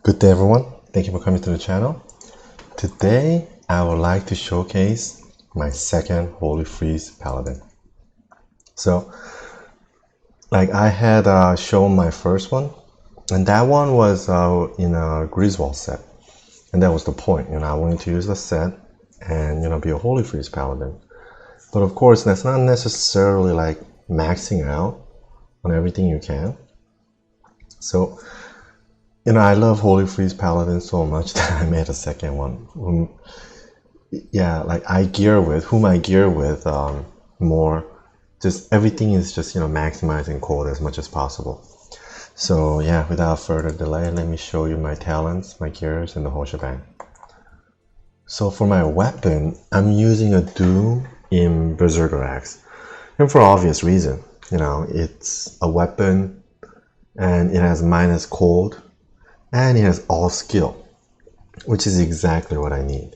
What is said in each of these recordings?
Good day everyone, thank you for coming to the channel. Today I would like to showcase my second Holy Freeze Paladin. So I had shown my first one, and that one was in a revolves set, and that was the point. I wanted to use the set and be a Holy Freeze Paladin. But of course that's not necessarily like maxing out on everything you can. So I love Holy Freeze Paladin so much that I made a second one. Whom I gear with more. Just everything is just maximizing code as much as possible. So yeah, without further delay, let me show you my talents, my gears, and the whole shebang. So for my weapon, I'm using a Doom in Berserker Axe, and for obvious reason. It's a weapon, and it has minus cold. And it has all skill, which is exactly what I need.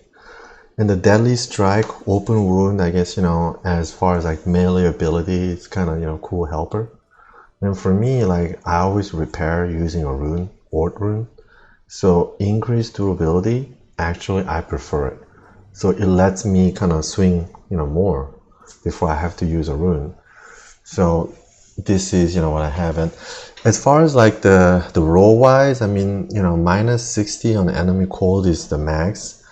And the Deadly Strike, Open Wound, I guess, as far as like melee ability, it's kind of, cool helper. And for me, I always repair using a rune, Ort rune. So increased durability, actually, I prefer it. So it lets me kind of swing, more before I have to use a rune. So this is, what I have. And as far as the roll wise, I mean, minus 60 on the enemy cold is the max.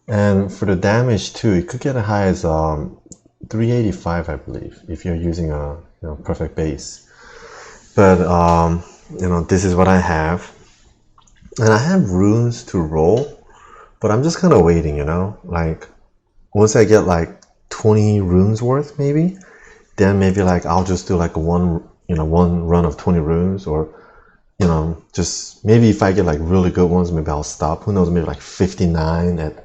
And for the damage too, it could get as high as 385, I believe, if you're using a perfect base. But this is what I have. And I have runes to roll, but I'm just kind of waiting, once I get 20 runes worth maybe, then maybe I'll just do one run of 20 runes, or just maybe if I get really good ones, maybe I'll stop. Who knows, maybe 59 at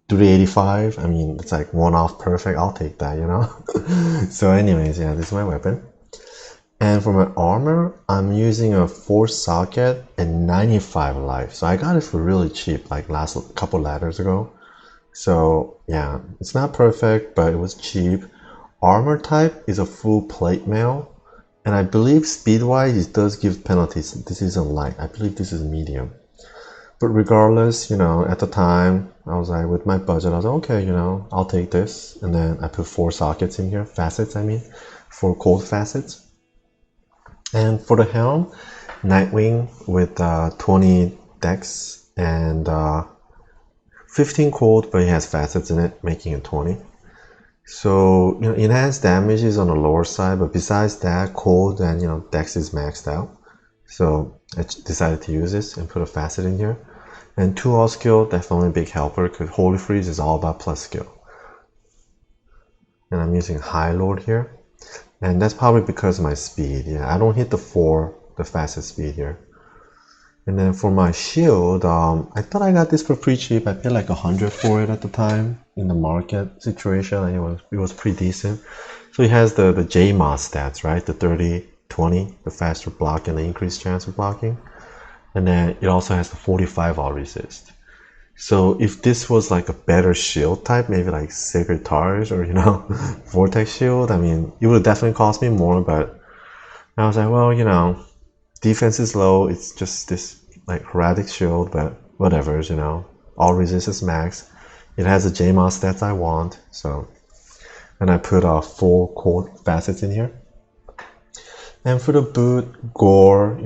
385. I mean, it's one off perfect. I'll take that, So anyways, yeah, this is my weapon. And for my armor, I'm using a 4 socket and 95 life. So I got it for really cheap, last couple ladders ago. So yeah, it's not perfect, but it was cheap. Armor type is a full plate mail. And I believe speed-wise, it does give penalties. This isn't light. I believe this is medium. But regardless, at the time, I was with my budget, I was okay, I'll take this. And then I put 4 sockets in here, facets, 4 cold facets. And for the helm, Nightwing with 20 dex and 15 cold, but it has facets in it, making it 20. So, enhanced damage is on the lower side, but besides that, cold and, dex is maxed out. So I decided to use this and put a facet in here. And 2 all skill, definitely a big helper, because Holy Freeze is all about plus skill. And I'm using High Lord here. And that's probably because of my speed. Yeah, I don't hit the facet speed here. And then for my shield, I thought I got this for pretty cheap. I paid 100 for it at the time in the market situation. It was pretty decent. So it has the JMOS stats, right? The 30, 20, the faster block and the increased chance of blocking. And then it also has the 45 all resist. So if this was a better shield type, maybe Sacred Tars or Vortex Shield, I mean, it would definitely cost me more. But I was well, defense is low, it's just this Heraldic Shield, but whatever, all resist is max. It has the JMOS stats I want, so. And I put 4 cold facets in here. And for the boot, gore,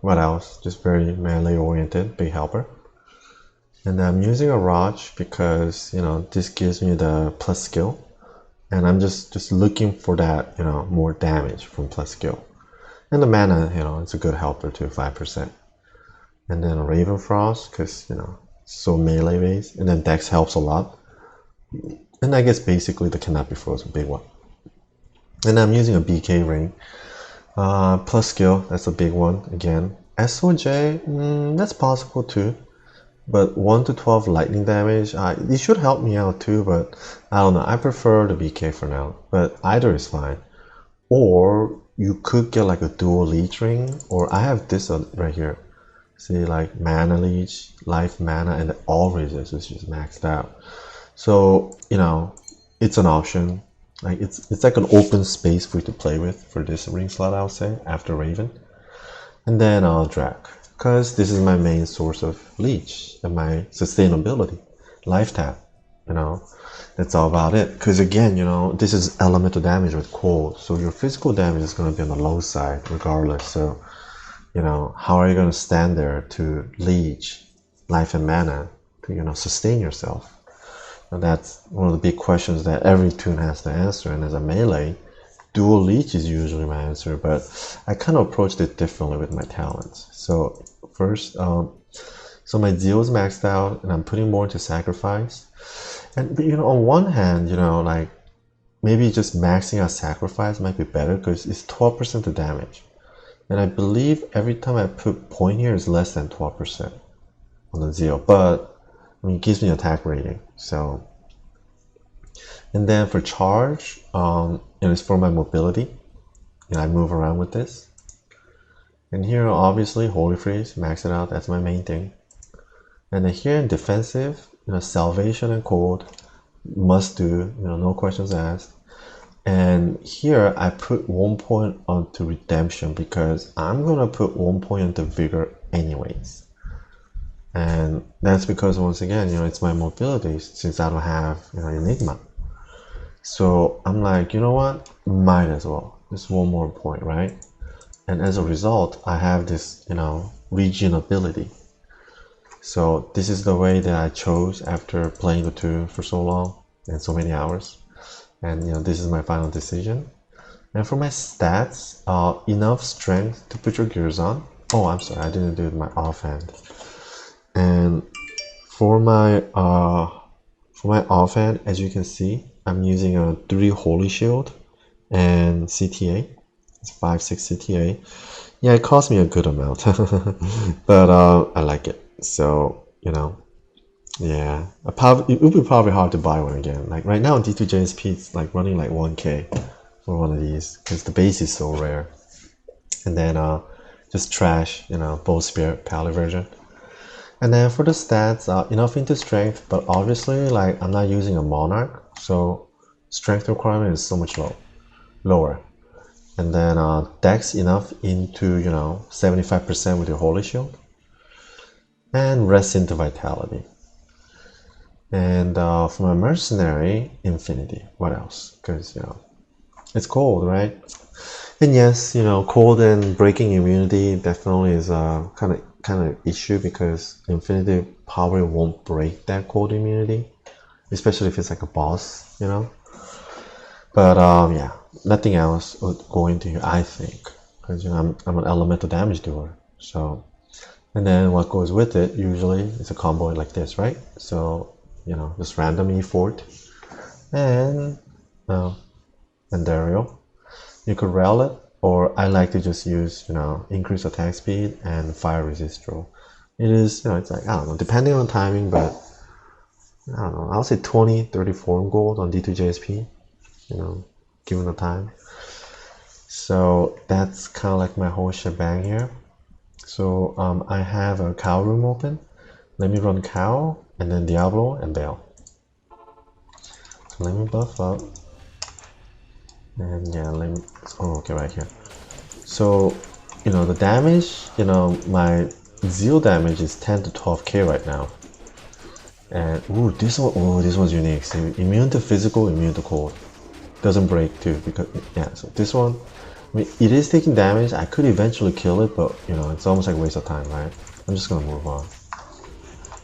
what else? Just very melee oriented, big helper. And I'm using a Raj because, this gives me the plus skill. And I'm just looking for that, more damage from plus skill. And the mana, it's a good helper too, 5%. And then a Raven Frost, because, so melee based. And then Dex helps a lot. And I guess basically the cannot be frozen, big one. And I'm using a BK ring. Plus skill, that's a big one again. SOJ, that's possible too. But 1 to 12 lightning damage, it should help me out too, but I don't know. I prefer the BK for now, but either is fine. Or you could get a dual leech ring, or I have this right here. See, mana leech, life mana, and all resist is just maxed out. So, it's an option. It's an open space for you to play with for this ring slot, I would say, after Raven. And then I'll drag, because this is my main source of leech and my sustainability. Life tap, you know, that's all about it. Because again, you know, this is elemental damage with cold, so your physical damage is going to be on the low side regardless. So, you know, how are you going to stand there to leech life and mana to, you know, sustain yourself? And that's one of the big questions that every tune has to answer. And as a melee, dual leech is usually my answer, but I kind of approached it differently with my talents. So first, so my zeal is maxed out, and I'm putting more into sacrifice. And but, you know, on one hand, you know, like maybe just maxing out sacrifice might be better because it's 12% of damage, and I believe every time I put point here is less than 12% on the zeal, but I mean, it gives me attack rating. So, and then for charge, and it's for my mobility, and I move around with this. And here, obviously, Holy Freeze, max it out. That's my main thing. And then here in defensive, you know, salvation and cold, must do. You know, no questions asked. And here I put 1 point onto redemption because I'm gonna put 1 point into vigor anyways. And that's because, once again, you know, it's my mobility since I don't have, you know, Enigma. So I'm like, you know what? Might as well. Just 1 more point, right? And as a result, I have this, you know, regen ability. So this is the way that I chose after playing the tune for so long and so many hours. And, you know, this is my final decision. And for my stats, enough strength to put your gears on. Oh, I'm sorry, I didn't do it with my offhand. And for my offhand, as you can see, I'm using a 3 Holy Shield and CTA. It's 5/6 CTA. Yeah, it cost me a good amount, but I like it. So, you know, yeah, it would be probably hard to buy one again. Like right now on D2JSP, it's like running like 1K for one of these because the base is so rare. And then just trash, you know, Bow Spirit Pally version. And then for the stats, enough into strength, but obviously, like, I'm not using a monarch, so strength requirement is so much lower. And then dex enough into, you know, 75% with your Holy Shield, and rest into vitality. And for my mercenary, infinity. What else? Because, you know, it's cold, right? And yes, you know, cold and breaking immunity definitely is a kind of issue because infinity probably won't break that cold immunity, especially if it's like a boss, you know. But yeah, nothing else would go into here, I think, because, you know, I'm an elemental damage doer. So, and then what goes with it usually is a combo like this, right? So, you know, just random E4 and Dario. You could rail it, or I like to just use, you know, increase attack speed and fire resist roll. It is, you know, it's like, I don't know, depending on timing, but I don't know, I'll say 20, 34 gold on D2JSP, you know, given the time. So that's kind of like my whole shebang here. So I have a cow room open. Let me run cow and then Diablo and Bale. So let me buff up. And yeah, let me, oh, okay, right here. So, you know, the damage, you know, my zeal damage is 10 to 12k right now. And ooh, this one's unique. So immune to physical, immune to cold. Doesn't break too, because yeah, so this one, I mean, it is taking damage. I could eventually kill it, but you know, it's almost like a waste of time, right? I'm just gonna move on.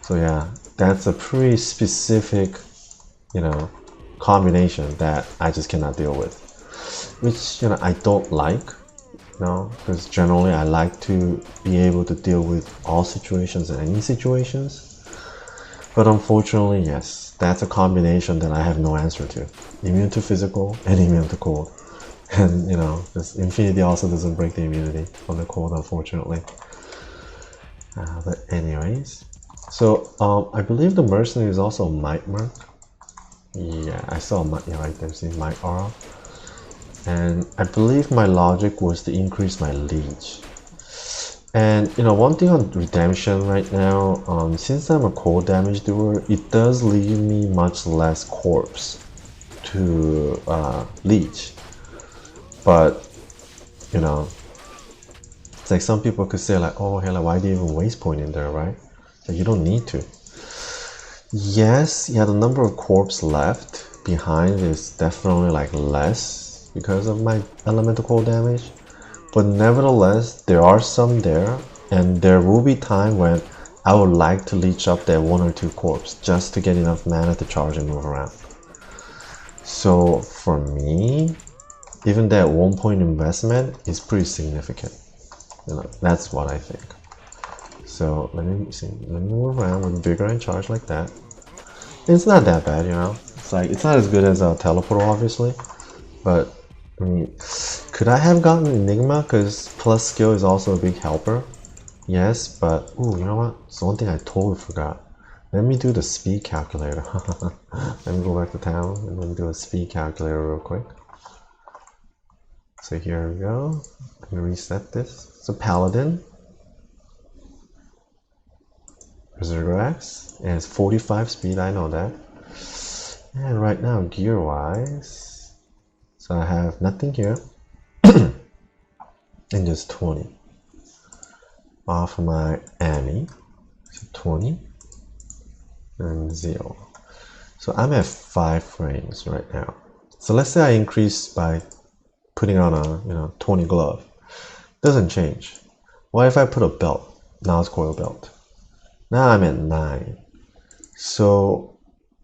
So yeah, that's a pretty specific, you know, combination that I just cannot deal with. Which, you know, I don't like, you know, because generally I like to be able to deal with all situations and any situations. But unfortunately, yes, that's a combination that I have no answer to. Immune to physical and immune to cold. And, you know, this infinity also doesn't break the immunity on the cold, unfortunately. But anyways, so I believe the mercenary is also Might Merc. Yeah, I saw Might, yeah, right there, see Might Aura. And I believe my logic was to increase my leech. And, you know, one thing on redemption right now, since I'm a cold damage doer, it does leave me much less corpse to leech. But, you know, It's like some people could say like, oh, hey, like, why do you even waste point in there, right? Like, you don't need to. Yes, yeah, the number of corpse left behind is definitely like less because of my elemental cold damage. But nevertheless, there are some there, and there will be time when I would like to leech up that 1 or 2 corpse just to get enough mana to charge and move around. So for me, even that 1 point investment is pretty significant. You know, that's what I think. So let me see, let me move around with vigor and charge like that. It's not that bad, you know. It's like, it's not as good as a teleporter, obviously, but I mean, could I have gotten Enigma? Because plus skill is also a big helper. Yes, but ooh, you know what? It's one thing I totally forgot. Let me do the speed calculator. Let me go back to town and let me do a speed calculator real quick. So here we go. Let me reset this. So Paladin, Berserker X, and it's 45 speed, I know that. And right now, gear wise, so I have nothing here, and just 20. Off my Annie, so 20, and 0. So I'm at 5 frames right now. So let's say I increase by putting on a 20 glove. Doesn't change. What if I put a belt? Now it's coil belt. Now I'm at 9. So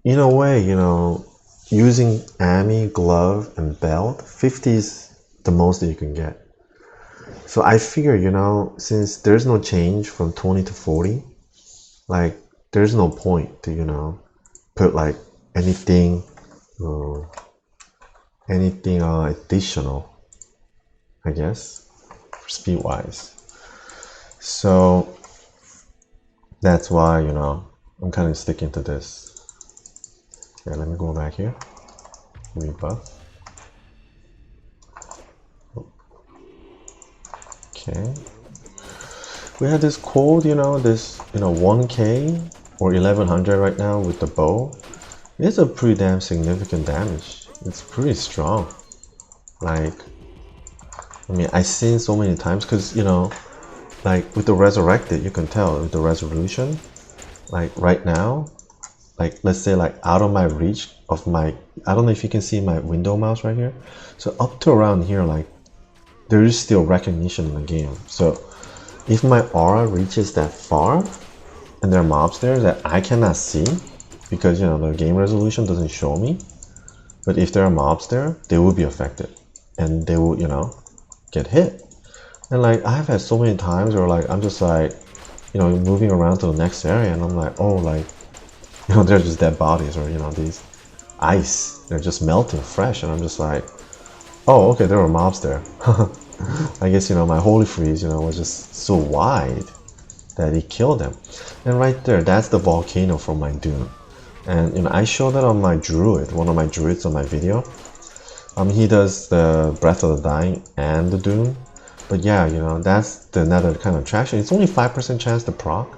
in a way, you know, using Ami, glove, and belt, 50 is the most that you can get. So I figure, you know, since there's no change from 20 to 40, like there's no point to, you know, put like anything additional, I guess, speed wise. So that's why, you know, I'm kind of sticking to this. Yeah, let me go back here. Rebuff. Okay. We have this code, you know, this, 1K or 1100 right now with the bow. It's a pretty damn significant damage. It's pretty strong. Like, I mean, I've seen so many times because, you know, like with the resurrected, you can tell with the resolution, like right now, like let's say like out of my reach of my, I don't know if you can see my window mouse right here. So up to around here, like there is still recognition in the game. So if my aura reaches that far and there are mobs there that I cannot see because, you know, the game resolution doesn't show me, but if there are mobs there, they will be affected and they will, you know, get hit. And like I've had so many times where like I'm just like, you know, moving around to the next area and I'm like, oh, like, you know, they're just dead bodies, or, you know, these ice, they're just melting fresh, and I'm just like, oh, okay, there were mobs there. I guess, you know, my holy freeze, you know, was just so wide that it killed them. And right there, that's the volcano from my Doom. And, you know, I showed that on my druid, one of my druids on my video. He does the Breath of the Dying and the Doom. But yeah, you know, that's another kind of attraction. It's only 5% chance to proc,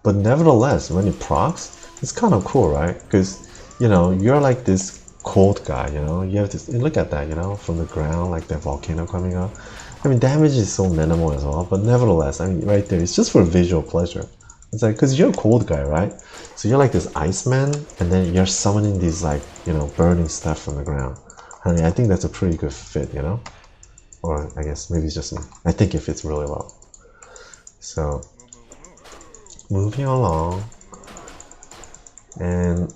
but nevertheless, when it procs, it's kind of cool, right? Because, you know, you're like this cold guy, you know, you have this, look at that, you know, from the ground, like that volcano coming up. I mean, damage is so minimal as well, but nevertheless, I mean, right there, it's just for visual pleasure. It's like, because you're a cold guy, right? So you're like this Iceman, and then you're summoning these, like, you know, burning stuff from the ground. I mean, I think that's a pretty good fit, you know? Or I guess maybe it's just me. I think it fits really well. So, moving along. And,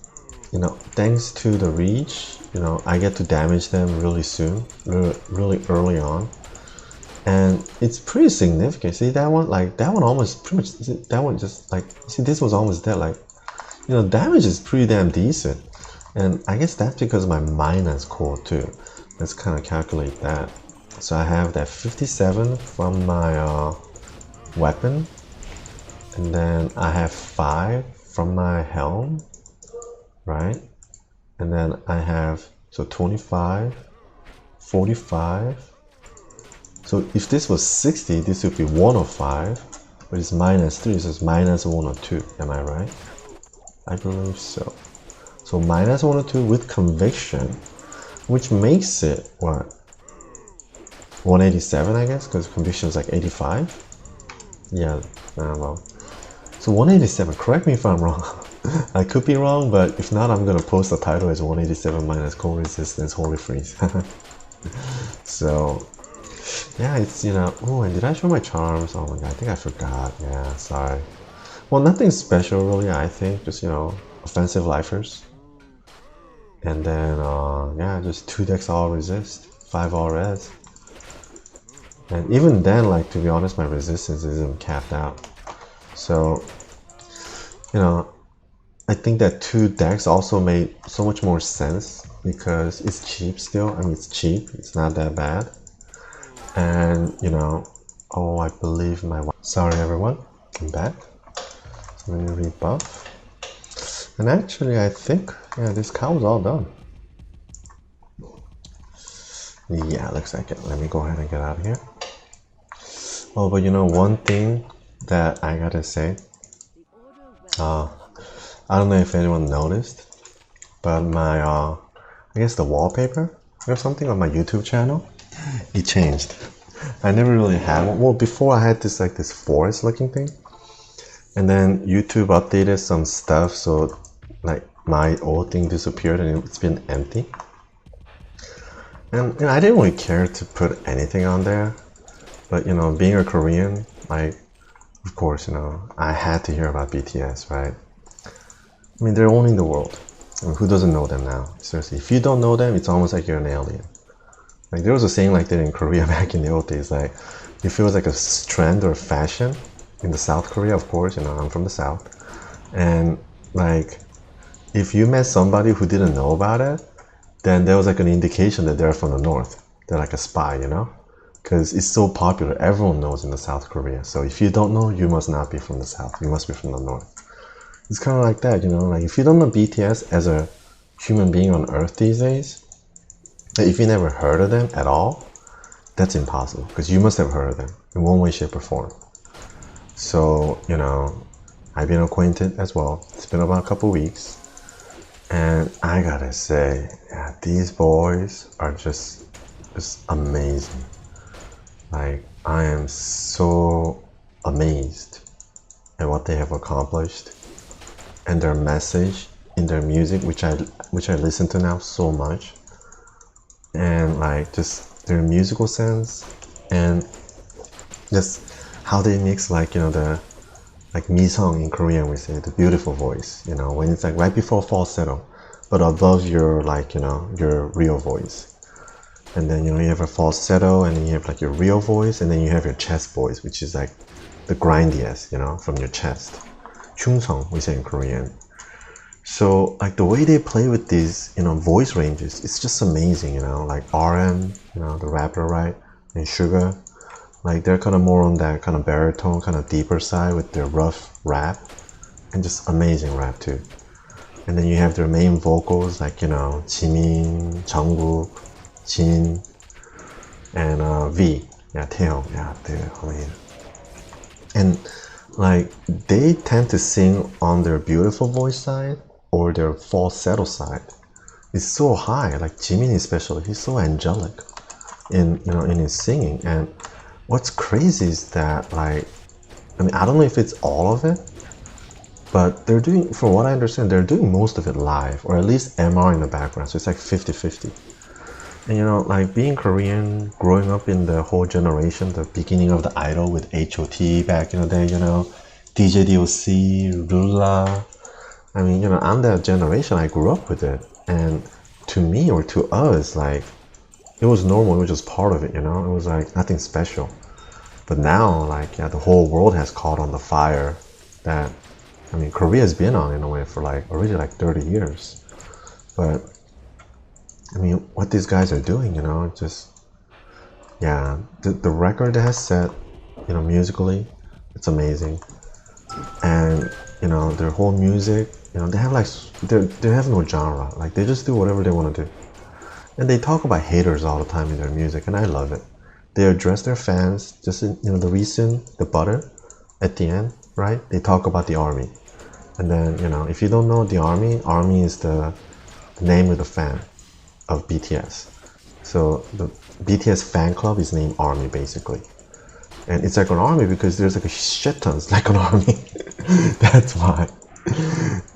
you know, thanks to the reach, you know, I get to damage them really soon, really early on. And it's pretty significant. See that one? Like, that one almost pretty much, that one just like, see, this was almost dead. Like, you know, damage is pretty damn decent. And I guess that's because my mana is cool too. Let's kind of calculate that. So I have that 57 from my weapon. And then I have 5 from my helm, right? And then I have, so 25, 45. So if this was 60, this would be 105, but it's -3, so it's -102, am I right? I believe so. So -102 with conviction, which makes it, what? 187, I guess, because conviction is like 85. Yeah, well. So 187, correct me if I'm wrong. I could be wrong, but if not, I'm gonna post the title as 187 minus cold resistance holy freeze. So yeah, it's, you know, oh, and did I show my charms? Oh my god, I think I forgot. Yeah, sorry. Well, nothing special really, I think, just, you know, offensive lifers. And then yeah, just 2 decks all resist, 5 all res. And even then, like, to be honest, my resistance isn't capped out. So, you know, I think that 2 decks also made so much more sense because it's cheap still. I mean, it's cheap, it's not that bad. And, you know, oh, I believe my... Sorry, everyone, I'm back. Let me rebuff. And actually, I think, yeah, this cow's all done. Yeah, looks like it. Let me go ahead and get out of here. Oh, but you know, one thing that I gotta say, I don't know if anyone noticed, but my, I guess the wallpaper or something on my YouTube channel, it changed. I never really had one. Well, before I had this, like, this forest looking thing, and then YouTube updated some stuff, so like my old thing disappeared and it's been empty. And, you know, I didn't really care to put anything on there, but, you know, being a Korean, like, of course, you know, I had to hear about BTS, right? I mean, they're owning the world. I mean, who doesn't know them now? Seriously, if you don't know them, it's almost like you're an alien. Like, there was a saying like that in Korea back in the old days, like, if it was like a trend or fashion in the South Korea, of course, you know, I'm from the South, and like, if you met somebody who didn't know about it, then there was like an indication that they're from the North. They're like a spy, you know? Because it's so popular, everyone knows in the South Korea. So if you don't know, you must not be from the South, you must be from the North. It's kind of like that, you know? Like, if you don't know BTS as a human being on Earth these days, if you never heard of them at all, that's impossible, because you must have heard of them in one way, shape, or form. So, you know, I've been acquainted as well. It's been about a couple weeks, and I gotta say, yeah, these boys are just amazing. Like, I am so amazed at what they have accomplished and their message in their music, which I listen to now so much, and like just their musical sense and just how they mix, like, you know, the like misong in Korean, we say the beautiful voice, you know, when it's like right before falsetto but above your, like, you know, your real voice. And then, you know, you have a falsetto, and then you have like your real voice, and then you have your chest voice, which is like the grindiest, you know, from your chest. Chungsong, we say in Korean. So like the way they play with these, you know, voice ranges, it's just amazing, you know, like RM, you know, the rapper, right? And Sugar, like they're kind of more on that kind of baritone, kind of deeper side with their rough rap, and just amazing rap too. And then you have their main vocals, like, you know, Jimin, Jungkook, Jin, and V, yeah, Taehyung, yeah, I mean, and like they tend to sing on their beautiful voice side or their falsetto side. It's so high, like Jimin especially, he's so angelic in, you know, in his singing. And what's crazy is that, like, I mean, I don't know if it's all of it, but they're doing, from what I understand, they're doing most of it live, or at least MR in the background, so it's like 50-50. And, you know, like being Korean, growing up in the whole generation, the beginning of the Idol with HOT back in the day, you know, DJ DOC, Rula. I mean, you know, I'm that generation, I grew up with it. And to me, or to us, like, it was normal, it was just part of it, you know? It was like nothing special. But now, like, yeah, the whole world has caught on the fire that, I mean, Korea's been on in a way for like already like 30 years. But I mean, what these guys are doing, you know, just, yeah, the record they has set, you know, musically, it's amazing. And, you know, their whole music, you know, they have like, they have no genre, like they just do whatever they want to do. And they talk about haters all the time in their music, and I love it. They address their fans, just in, you know, the recent, the butter at the end, right? They talk about the army. And then, you know, if you don't know the army is the name of the fan of BTS. So the BTS fan club is named Army, basically. And it's like an army because there's like a shit ton. It's like an army. That's why.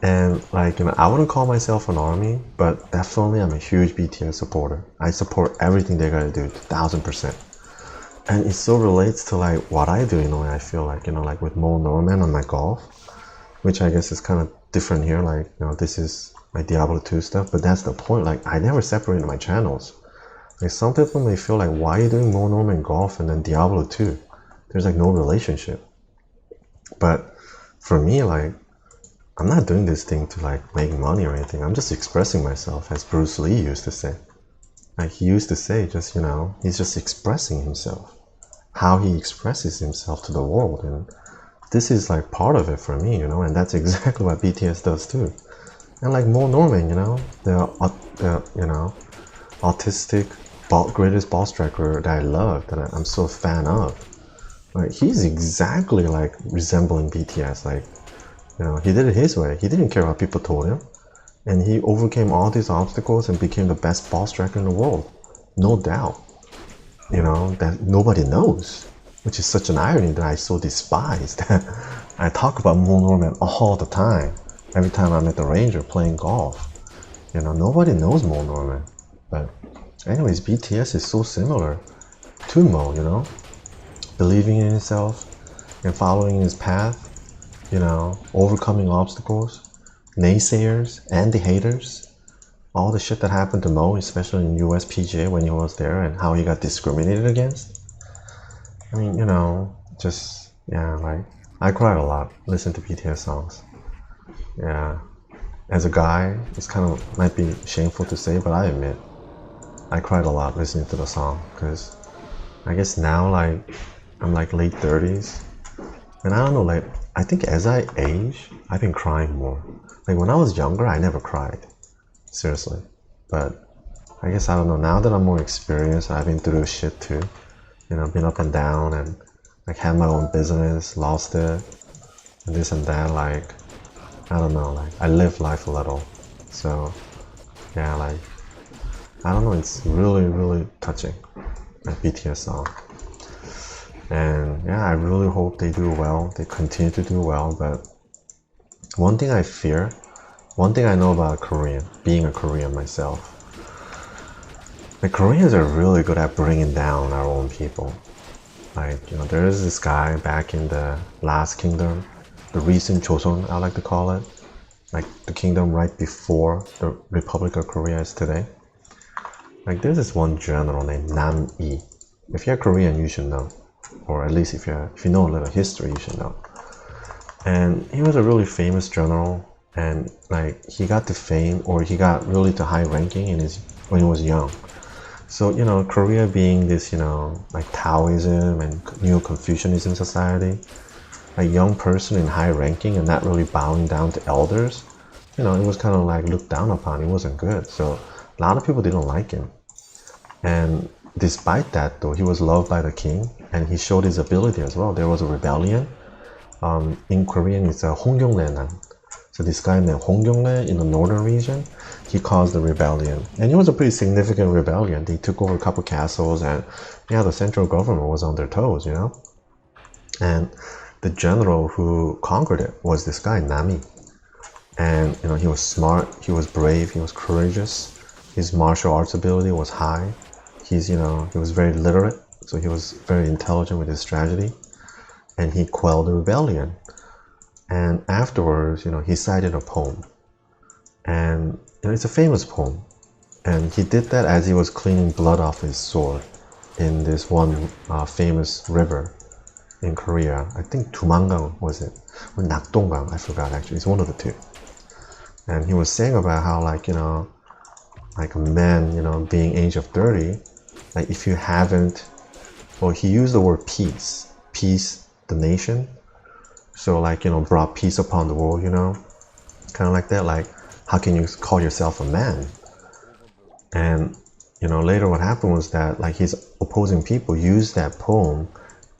And like, I wouldn't call myself an army, but definitely I'm a huge BTS supporter. I support everything they gotta do, 1000%. And it so relates to like what I do in a way. I feel like, like with Mo Norman on my golf, which I guess is kind of different here. Like, this is my Diablo 2 stuff, but that's the point. Like, I never separated my channels. Like, some people may feel like, why are you doing Mo Norman golf and then Diablo 2? There's like no relationship. But for me, like, I'm not doing this thing to like make money or anything. I'm just expressing myself, as Bruce Lee used to say. Like, he used to say, just, he's just expressing himself, how he expresses himself to the world. And this is like part of it for me, and that's exactly what BTS does too. And like Mo Norman, the autistic greatest ball striker that I love, that I'm so a fan of. Like, he's exactly like resembling BTS. Like, he did it his way. He didn't care what people told him. And he overcame all these obstacles and became the best ball striker in the world. No doubt. That nobody knows. Which is such an irony that I so despise that I talk about Mo Norman all the time. Every time I'm at the range or playing golf. Nobody knows Mo Norman. But anyways, BTS is so similar to Mo, believing in himself and following his path, overcoming obstacles, naysayers and the haters, all the shit that happened to Mo, especially in US PGA when he was there, and how he got discriminated against. I mean, just, yeah, like, I cried a lot listening to BTS songs. Yeah, as a guy, it's kind of might be shameful to say, but I admit I cried a lot listening to the song, because I guess now, like, I'm like late 30s, and I don't know, like, I think as I age, I've been crying more. Like, when I was younger, I never cried, seriously. But I guess, I don't know, now that I'm more experienced, I've been through shit too, been up and down, and like had my own business, lost it, and this and that. Like, I don't know, like, I live life a little. So yeah, like, I don't know, it's really, really touching, that BTS song. And yeah, I really hope they do well, they continue to do well. But one thing I fear, one thing I know about Korean, being a Korean myself, the Koreans are really good at bringing down our own people. Like, there is this guy back in the last kingdom, the recent Joseon, I like to call it, like the kingdom right before the Republic of Korea is today. Like, there's this one general named Nam-i. If you're Korean, you should know, or at least if you know a little history, you should know. And he was a really famous general, and like, he got to fame, or he got really to high ranking when he was young. So, Korea being this, like Taoism and Neo-Confucianism society, a young person in high ranking and not really bowing down to elders, it was kind of like looked down upon. It wasn't good. So a lot of people didn't like him. And despite that, though, he was loved by the king, and he showed his ability as well. There was a rebellion. In Korean, it's a 홍경래난. So this guy named Hongyongle in the northern region, he caused the rebellion. And it was a pretty significant rebellion. They took over a couple castles, and yeah, the central government was on their toes, And the general who conquered it was this guy, Nami. And, he was smart, he was brave, he was courageous. His martial arts ability was high. He was very literate, so he was very intelligent with his strategy. And he quelled the rebellion. And afterwards, he cited a poem. And it's a famous poem. And he did that as he was cleaning blood off his sword in this one famous river in Korea. I think Dumangang was it? Or Nakdonggang, I forgot actually. It's one of the two. And he was saying about how, like, like a man, being age of 30, like, if you haven't, well, he used the word peace, the nation. So, like, brought peace upon the world, kind of like that. Like, how can you call yourself a man? And, later what happened was that, like, his opposing people used that poem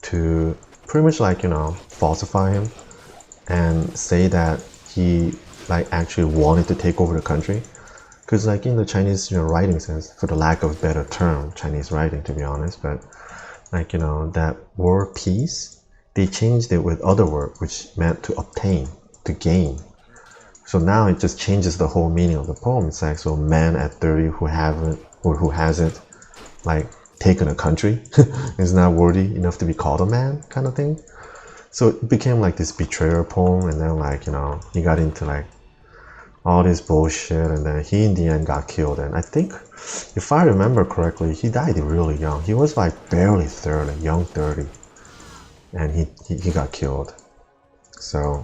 to pretty much, like, falsify him and say that he, like, actually wanted to take over the country. Because, like, in the Chinese, writing sense, for the lack of a better term, Chinese writing, to be honest, but like, you know, that word peace, they changed it with other word, which meant to obtain, to gain. So now it just changes the whole meaning of the poem. It's like, so man at 30 who haven't, or who hasn't, like, taken a country is not worthy enough to be called a man, kind of thing. So it became like this betrayal poem, and then, like, you know, he got into like all this bullshit, and then he in the end got killed. And I think, if I remember correctly, he died really young. He was like barely 30, young 30, and he got killed. So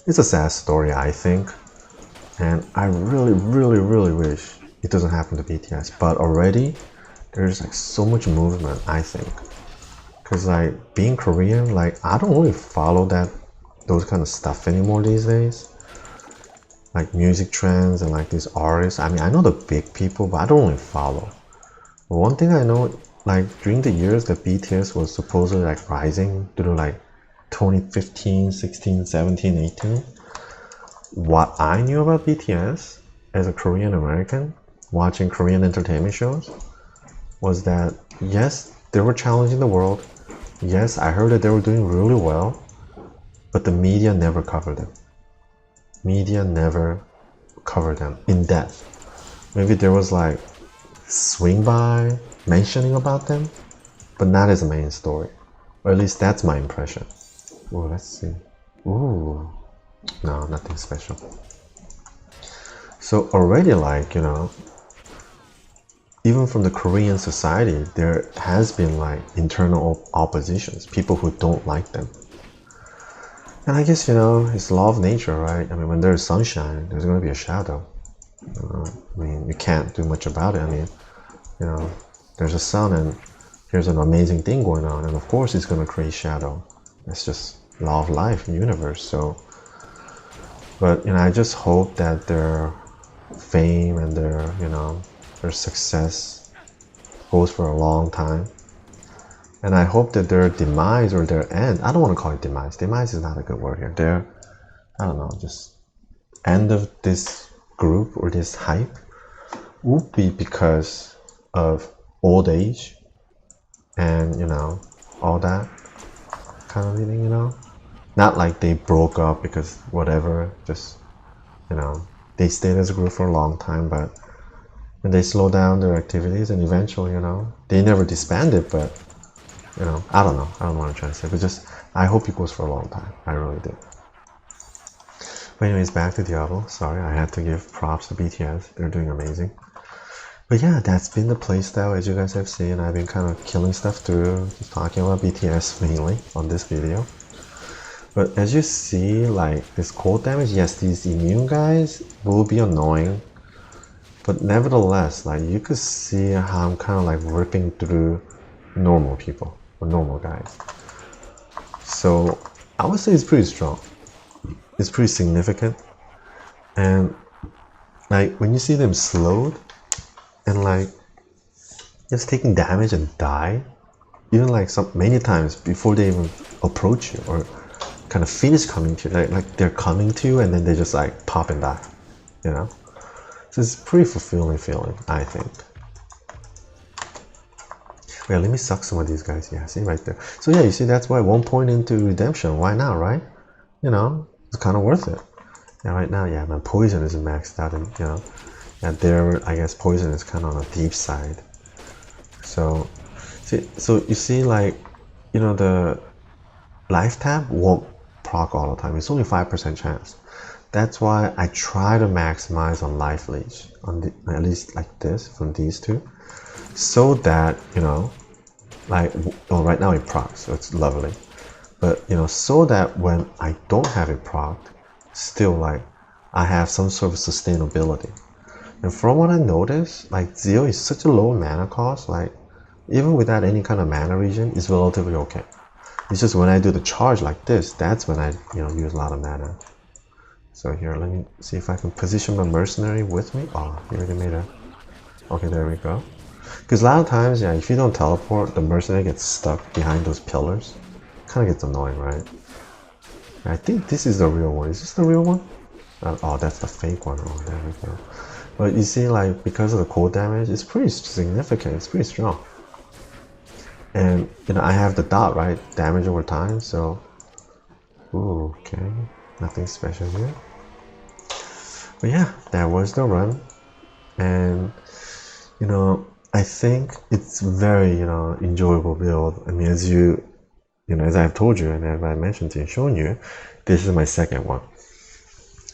it's a sad story, I think, and I really, really, really wish it doesn't happen to BTS. But already there's like so much movement, I think, because like being Korean, like I don't really follow those kind of stuff anymore these days, like music trends and like these artists. I mean, I know the big people, but I don't really follow. But one thing I know, like during the years that BTS was supposedly like rising through like 2015, 16, 17, 18, what I knew about BTS as a Korean American watching Korean entertainment shows was that yes, they were challenging the world. Yes, I heard that they were doing really well, but the media never covered them. Media never covered them in depth. Maybe there was like swing by mentioning about them, but not as a main story. Or at least that's my impression. Ooh, let's see. Ooh, no, nothing special. So already, like, you know, even from the Korean society, there has been like internal oppositions, people who don't like them. And I guess, you know, it's law of nature, right? I mean, when there's sunshine, there's going to be a shadow. I mean, you can't do much about it. I mean, you know, there's a sun and here's an amazing thing going on, and of course it's going to create shadow. It's just law of life in the universe. So, but, you know, I just hope that their fame and their, you know, their success goes for a long time. And I hope that their demise or their end, I don't want to call it demise. Demise is not a good word here. Their, I don't know, just end of this group or this hype would be because of old age and, you know, all that kind of thing, you know. Not like they broke up because whatever, just, you know, they stayed as a group for a long time, but when they slow down their activities and eventually, you know, they never disbanded, but, you know, I don't know what I'm trying to say, but just, I hope it goes for a long time. I really do. But anyways, back to Diablo. Sorry, I had to give props to BTS. They're doing amazing. But yeah, that's been the playstyle. As you guys have seen, I've been kind of killing stuff through, just talking about BTS mainly on this video. But as you see, like this cold damage, yes, these immune guys will be annoying. But nevertheless, like you could see how I'm kind of like ripping through normal people or normal guys. So I would say it's pretty strong. It's pretty significant. And like when you see them slowed and like just taking damage and die, even like many times before they even approach you or kind of finish coming to you, like they're coming to you and then they just like pop and die, you know. So it's a pretty fulfilling feeling, I think. Wait, let me suck some of these guys. Yeah, see right there. So yeah, you see, that's why 1 point into redemption. Why not, right? You know, it's kind of worth it. Yeah, right now, yeah, my poison isn't maxed out, and you know, yeah, there, I guess poison is kind of on the deep side. So, so you see, like, you know, the life tab won't proc all the time. It's only 5% chance. That's why I try to maximize on life leech, on the, at least like this, from these two, so that, you know, like, well, right now it procs, so it's lovely. But, you know, so that when I don't have it procced, still, like, I have some sort of sustainability. And from what I noticed, like, Zeo is such a low mana cost, like, even without any kind of mana regen, it's relatively okay. It's just when I do the charge like this, that's when I, you know, use a lot of mana. So here, let me see if I can position my mercenary with me. Oh, he already made a... Okay, there we go. Because a lot of times, yeah, if you don't teleport, the mercenary gets stuck behind those pillars. Kind of gets annoying, right? I think this is the real one. Is this the real one? Oh, that's the fake one. Oh, there we go. But you see, like, because of the cold damage, it's pretty significant. It's pretty strong. And I have the dot, right? Damage over time, so ooh, okay, nothing special here. But yeah, that was the run. And I think it's very enjoyable build. I mean, as I've told you and as I mentioned to you, shown you, this is my second one.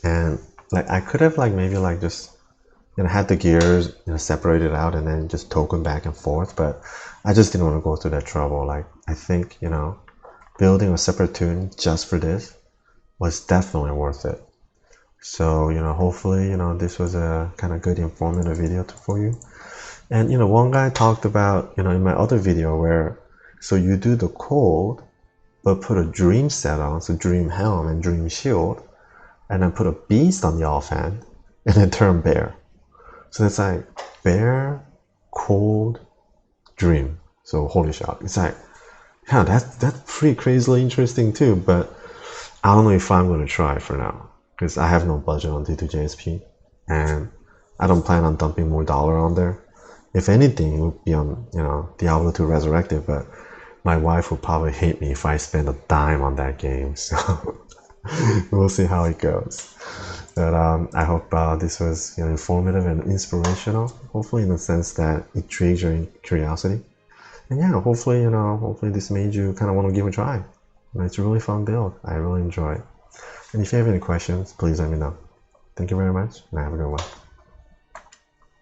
And like I could have like maybe like just had the gears separated out and then just token back and forth, but I just didn't want to go through that trouble. Like I think building a separate tune just for this was definitely worth it. So hopefully this was a kind of good informative video for you. And one guy talked about in my other video where so you do the cold but put a dream set on, so dream helm and dream shield, and then put a beast on the offhand and then turn bear. So it's like bear, cold, dream. So holy shot. It's like, yeah, that's pretty crazily interesting too, but I don't know if I'm gonna try for now. Because I have no budget on D2JSP and I don't plan on dumping more dollar on there. If anything, it would be on Diablo 2 Resurrected, but my wife would probably hate me if I spend a dime on that game. So we'll see how it goes. But I hope this was informative and inspirational. Hopefully, in the sense that it intrigues your curiosity. And yeah, hopefully this made you kind of want to give it a try. It's a really fun build. I really enjoy it. And if you have any questions, please let me know. Thank you very much, and have a good one.